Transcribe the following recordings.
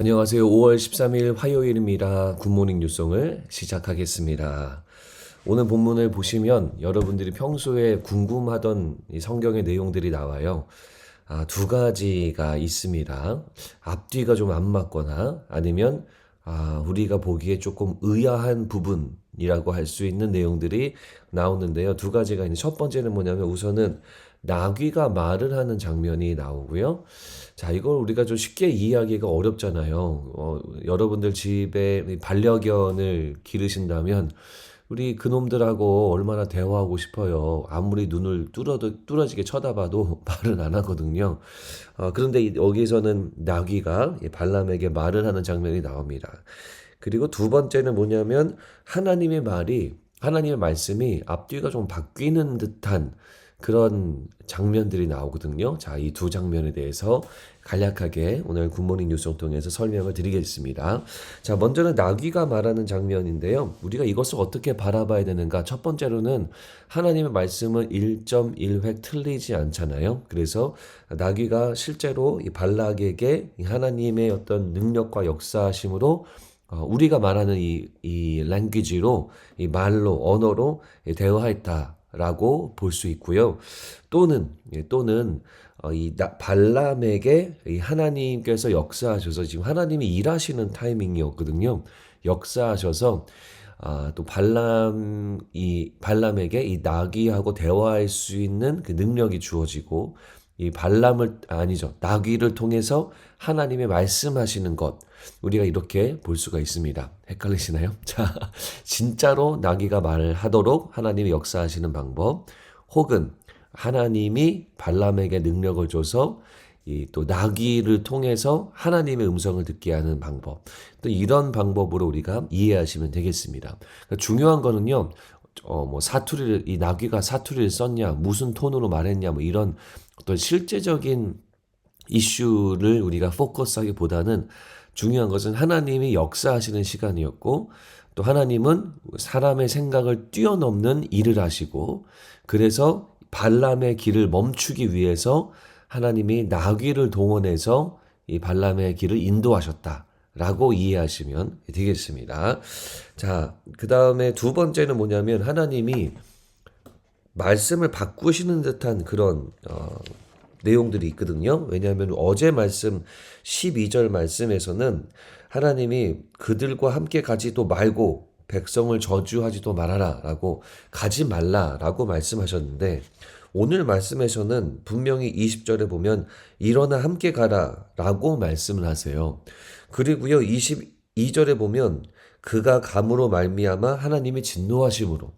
안녕하세요. 5월 13일 화요일입니다. 굿모닝 뉴송을 시작하겠습니다. 오늘 본문을 보시면 여러분들이 평소에 궁금하던 이 성경의 내용들이 나와요. 두 가지가 있습니다. 앞뒤가 좀 안 맞거나 아니면 우리가 보기에 조금 의아한 부분이라고 할 수 있는 내용들이 나오는데요. 두 가지가 있는데 첫 번째는 뭐냐면 우선은 나귀가 말을 하는 장면이 나오고요. 자, 이걸 우리가 좀 쉽게 이해하기가 어렵잖아요. 여러분들 집에 반려견을 기르신다면 우리 그놈들하고 얼마나 대화하고 싶어요. 아무리 눈을 뚫어지게 쳐다봐도 말은 안 하거든요. 그런데 여기서는 나귀가 발람에게 말을 하는 장면이 나옵니다. 그리고 두 번째는 뭐냐면 하나님의 말씀이 앞뒤가 좀 바뀌는 듯한 그런 장면들이 나오거든요. 자, 이 두 장면에 대해서 간략하게 오늘 굿모닝 뉴스를 통해서 설명을 드리겠습니다. 자, 먼저는 나귀가 말하는 장면인데요. 우리가 이것을 어떻게 바라봐야 되는가? 첫 번째로는 하나님의 말씀은 1.1획 틀리지 않잖아요. 그래서 나귀가 실제로 이 발락에게 하나님의 어떤 능력과 역사심으로 우리가 말하는 이 랭귀지로, 이 말로, 언어로 대화했다라고 볼 수 있고요. 또는 발람에게 이 하나님께서 역사하셔서 지금 하나님이 일하시는 타이밍이었거든요. 역사하셔서 또 발람에게 이 나귀하고 대화할 수 있는 그 능력이 주어지고 나귀를 통해서 하나님의 말씀하시는 것 우리가 이렇게 볼 수가 있습니다. 헷갈리시나요? 자, 진짜로 나귀가 말하도록 하나님이 역사하시는 방법, 혹은 하나님이 발람에게 능력을 줘서 또 나귀를 통해서 하나님의 음성을 듣게 하는 방법. 또 이런 방법으로 우리가 이해하시면 되겠습니다. 그러니까 중요한 거는요. 이 나귀가 사투리를 썼냐, 무슨 톤으로 말했냐, 이런 어떤 실제적인 이슈를 우리가 포커스하기보다는 중요한 것은 하나님이 역사하시는 시간이었고, 또 하나님은 사람의 생각을 뛰어넘는 일을 하시고, 그래서 발람의 길을 멈추기 위해서 하나님이 나귀를 동원해서 이 발람의 길을 인도하셨다라고 이해하시면 되겠습니다. 자, 그 다음에 두 번째는 뭐냐면 하나님이 말씀을 바꾸시는 듯한 그런 내용들이 있거든요. 왜냐하면 어제 말씀 12절 말씀에서는 하나님이 그들과 함께 가지도 말고 백성을 저주하지도 말아라 라고 가지 말라라고 말씀하셨는데, 오늘 말씀에서는 분명히 20절에 보면 일어나 함께 가라 라고 말씀을 하세요. 그리고요 22절에 보면 그가 감으로 말미암아 하나님이 진노하심으로,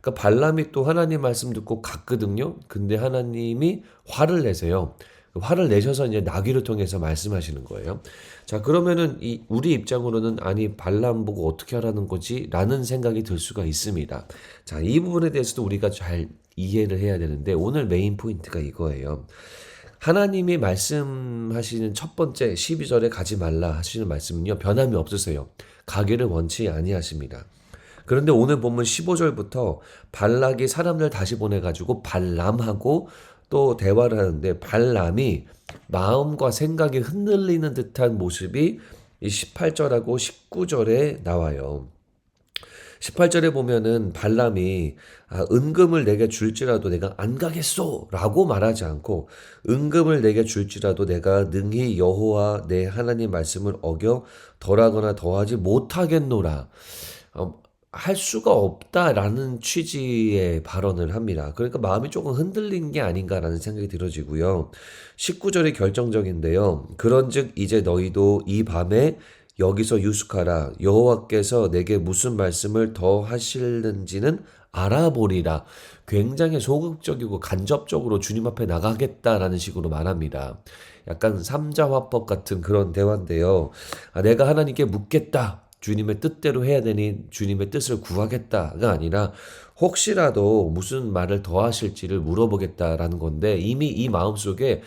그러니까 발람이 또 하나님 말씀 듣고 갔거든요. 근데 하나님이 화를 내세요. 화를 내셔서 이제 나귀를 통해서 말씀하시는 거예요. 자, 그러면은 우리 입장으로는 아니 발람 보고 어떻게 하라는 거지? 라는 생각이 들 수가 있습니다. 자, 이 부분에 대해서도 우리가 잘 이해를 해야 되는데 오늘 메인 포인트가 이거예요. 하나님이 말씀하시는 첫 번째 12절에 가지 말라 하시는 말씀은요. 변함이 없으세요. 가기를 원치 아니하십니다. 그런데 오늘 보면 15절부터 발락이 사람들 다시 보내가지고 발람하고 또 대화를 하는데, 발람이 마음과 생각이 흔들리는 듯한 모습이 이 18절하고 19절에 나와요. 18절에 보면은 발람이 은금을 내게 줄지라도 내가 안 가겠소 라고 말하지 않고, 은금을 내게 줄지라도 내가 능히 여호와 내 하나님 말씀을 어겨 덜하거나 더하지 못하겠노라, 할 수가 없다라는 취지의 발언을 합니다. 그러니까 마음이 조금 흔들린 게 아닌가라는 생각이 들어지고요. 19절이 결정적인데요. 그런즉 이제 너희도 이 밤에 여기서 유숙하라. 여호와께서 내게 무슨 말씀을 더 하실는지는 알아보리라. 굉장히 소극적이고 간접적으로 주님 앞에 나가겠다라는 식으로 말합니다. 약간 삼자화법 같은 그런 대화인데요. 내가 하나님께 묻겠다. 주님의 뜻대로 해야 되니 주님의 뜻을 구하겠다가 아니라 혹시라도 무슨 말을 더 하실지를 물어보겠다라는 건데, 이미 이 마음속에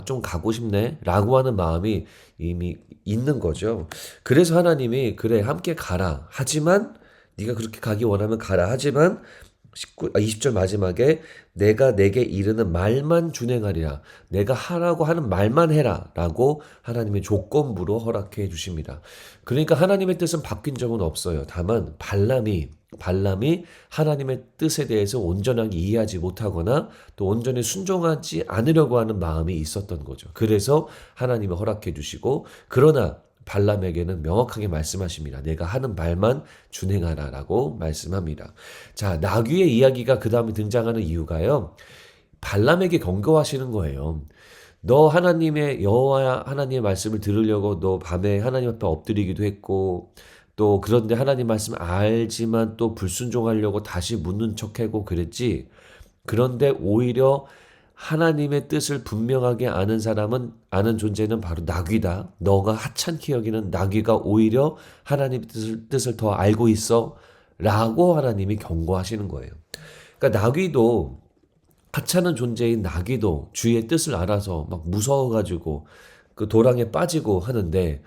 좀 가고 싶네 라고 하는 마음이 이미 있는 거죠. 그래서 하나님이 그래 함께 가라 하지만, 네가 그렇게 가기 원하면 가라 하지만 20절 마지막에 내가 내게 이르는 말만 준행하리라. 내가 하라고 하는 말만 해라. 라고 하나님의 조건부로 허락해 주십니다. 그러니까 하나님의 뜻은 바뀐 적은 없어요. 다만 발람이 하나님의 뜻에 대해서 온전하게 이해하지 못하거나 또 온전히 순종하지 않으려고 하는 마음이 있었던 거죠. 그래서 하나님이 허락해 주시고, 그러나 발람에게는 명확하게 말씀하십니다. 내가 하는 말만 준행하라 라고 말씀합니다. 자, 나귀의 이야기가 그 다음에 등장하는 이유가요, 발람에게 경고하시는 거예요. 너 하나님의 여호와 하나님의 말씀을 들으려고 너 밤에 하나님 앞에 엎드리기도 했고, 또 그런데 하나님 말씀 알지만 또 불순종하려고 다시 묻는 척하고 그랬지. 그런데 오히려 하나님의 뜻을 분명하게 아는 존재는 바로 나귀다. 너가 하찮게 여기는 나귀가 오히려 하나님의 뜻을 더 알고 있어. 라고 하나님이 경고하시는 거예요. 그러니까 나귀도, 하찮은 존재인 나귀도 주의 뜻을 알아서 막 무서워가지고 그 도랑에 빠지고 하는데,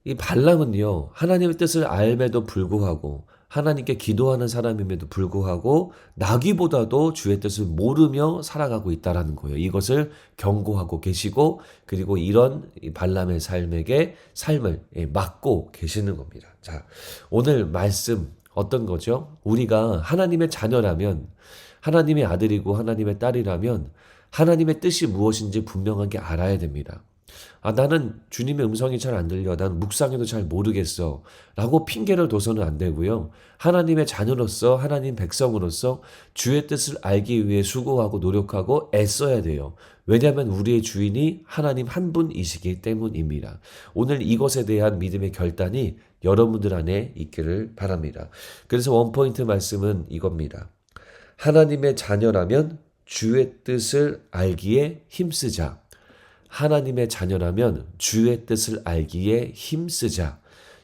이 발람은요, 하나님의 뜻을 알매도 불구하고 하나님께 기도하는 사람임에도 불구하고 나귀보다도 주의 뜻을 모르며 살아가고 있다라는 거예요. 이것을 경고하고 계시고, 그리고 이런 발람의 삶을 막고 계시는 겁니다. 자, 오늘 말씀 어떤 거죠? 우리가 하나님의 자녀라면, 하나님의 아들이고 하나님의 딸이라면 하나님의 뜻이 무엇인지 분명하게 알아야 됩니다. 나는 주님의 음성이 잘 안 들려. 난 묵상해도 잘 모르겠어. 라고 핑계를 둬서는 안 되고요. 하나님의 자녀로서, 하나님 백성으로서 주의 뜻을 알기 위해 수고하고 노력하고 애써야 돼요. 왜냐하면 우리의 주인이 하나님 한 분이시기 때문입니다. 오늘 이것에 대한 믿음의 결단이 여러분들 안에 있기를 바랍니다. 그래서 원포인트 말씀은 이겁니다. 하나님의 자녀라면 주의 뜻을 알기에 힘쓰자. 하나님의 자녀라면 주의 뜻을 알기에 힘쓰자.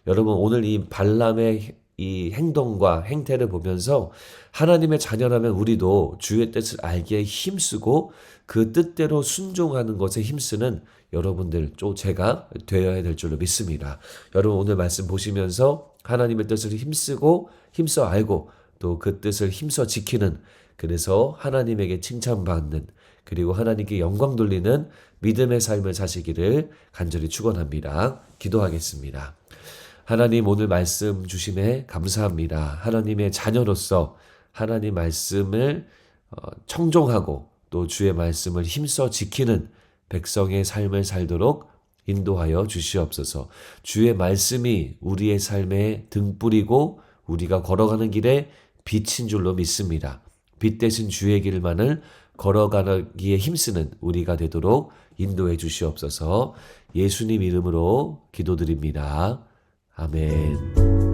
여러분, 오늘 이 발람의 이 행동과 행태를 보면서 하나님의 자녀라면 우리도 주의 뜻을 알기에 힘쓰고 그 뜻대로 순종하는 것에 힘쓰는 여러분들, 제가 되어야 될 줄로 믿습니다. 여러분, 오늘 말씀 보시면서 하나님의 뜻을 힘쓰고 힘써 알고 또 그 뜻을 힘써 지키는, 그래서 하나님에게 칭찬받는, 그리고 하나님께 영광 돌리는 믿음의 삶을 사시기를 간절히 축원합니다. 기도하겠습니다. 하나님, 오늘 말씀 주심에 감사합니다. 하나님의 자녀로서 하나님 말씀을 청종하고 또 주의 말씀을 힘써 지키는 백성의 삶을 살도록 인도하여 주시옵소서. 주의 말씀이 우리의 삶에 등불이고 우리가 걸어가는 길에 빛인 줄로 믿습니다. 빛 대신 주의 길만을 걸어가기에 힘쓰는 우리가 되도록 인도해 주시옵소서. 예수님 이름으로 기도드립니다. 아멘.